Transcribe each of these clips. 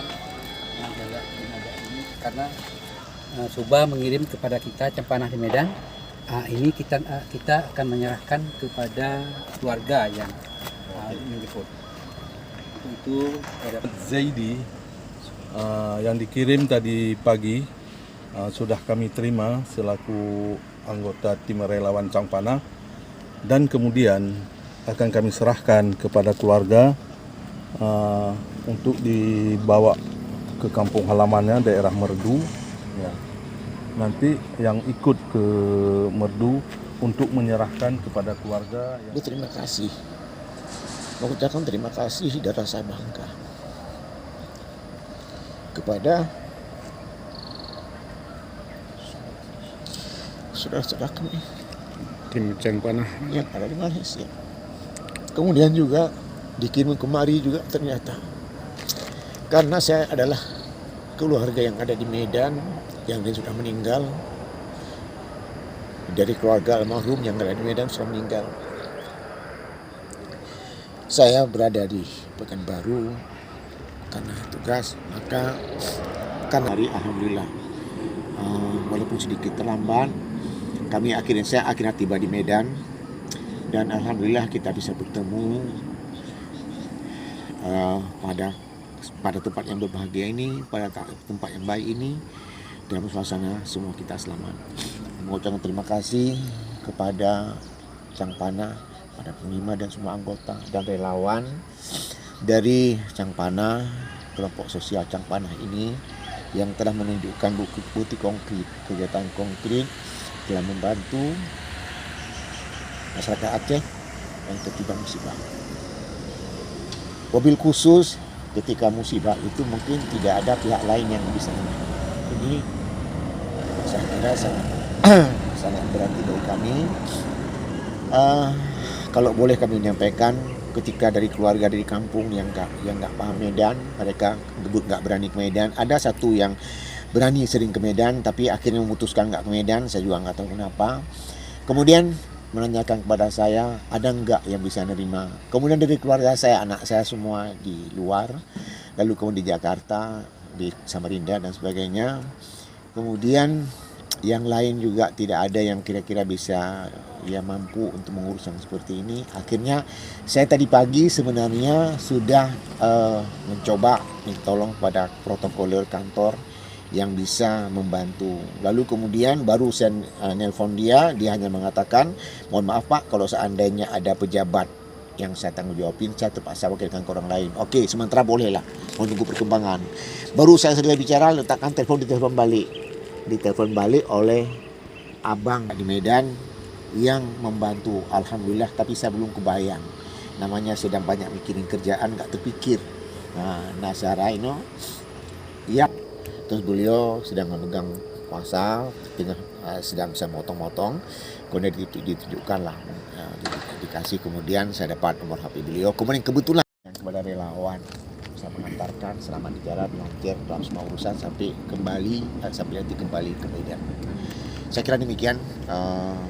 menyerahkan jenazah ini karena Subah mengirim kepada kita Cempanah di Medan. Ini kita akan menyerahkan kepada keluarga yang menjemput. Itu Zaidi yang dikirim tadi pagi sudah kami terima selaku anggota tim relawan Cangpanah, dan kemudian akan kami serahkan kepada keluarga untuk dibawa ke kampung halamannya daerah Merdu. Ya. Nanti yang ikut ke Merdu untuk menyerahkan kepada keluarga. Terima kasih, mengucapkan terima kasih dan rasa bangga kepada saudara-saudara kami Tim Cangpanah yang ada di Malaysia. Kemudian juga dikirim kemari juga ternyata karena saya adalah keluarga yang ada di Medan yang sudah meninggal, dari keluarga almarhum yang ada di Medan sudah meninggal. Saya berada di Pekanbaru karena tugas, maka karena hari alhamdulillah walaupun sedikit terlambat, saya akhirnya tiba di Medan, dan alhamdulillah kita bisa bertemu pada tempat yang berbahagia ini, pada tempat yang baik ini, dalam suasana semua kita selamat. Mengucapkan terima kasih kepada Cangpanah, pada penglima dan semua anggota dan relawan dari Cangpanah, kelompok sosial Cangpanah ini yang telah menunjukkan bukti konkret, kegiatan konkret telah membantu masyarakat Aceh yang tertimpa musibah. Mobil khusus ketika musibah itu mungkin tidak ada pihak lain yang bisa. Ini saya kira sangat berarti bagi kami. Kalau boleh kami menyampaikan, ketika dari keluarga dari kampung yang nggak paham Medan, mereka nggak berani ke Medan. Ada satu yang berani sering ke Medan, tapi akhirnya memutuskan nggak ke Medan. Saya juga nggak tahu kenapa. Kemudian menanyakan kepada saya, ada nggak yang bisa nerima. Kemudian dari keluarga saya, anak saya semua di luar, lalu kemudian di Jakarta, di Samarinda dan sebagainya. Kemudian yang lain juga tidak ada yang kira-kira bisa mampu untuk mengurus yang seperti ini. Akhirnya saya tadi pagi sebenarnya sudah mencoba tolong pada protokoler kantor yang bisa membantu. Lalu kemudian baru saya nelpon dia hanya mengatakan, mohon maaf Pak, kalau seandainya ada pejabat yang saya tanggung jawabin, saya terpaksa wakilkan ke orang lain. Oke, sementara bolehlah, menunggu perkembangan. Baru saya sedang bicara, letakkan ditelepon balik oleh abang di Medan yang membantu. Alhamdulillah, tapi saya belum kebayang. Namanya sedang banyak mikirin kerjaan, nggak terpikir. Nah Sarah ini, ya. Terus beliau sedang memegang kuasa, sedang bisa motong-motong, kemudian ditunjukkanlah, dikasih, kemudian saya dapat nomor HP beliau, kemudian kebetulan kepada relawan saya mengantarkan selamat di jalan, lancar dalam semua urusan sampai nanti kembali ke Medan. Saya kira demikian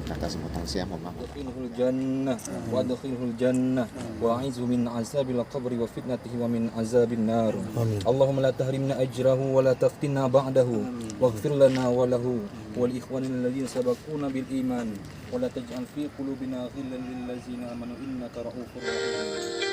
kata sebutan saya. Mohon maaf. Adkhilhul jannah wa adkhilhul jannah wa a'idhu min azabil qabri wa fitnatihi wa min azabin nar. Allahumma la tahrimna ajrahu wa la taftinna ba'dahu waghfir lana wa lahu wal ikhwanil ladzina sabaquna bil iman wa la taj'al fi qulubina ghillan lil ladzina amanu innaka ra'ufur rahim.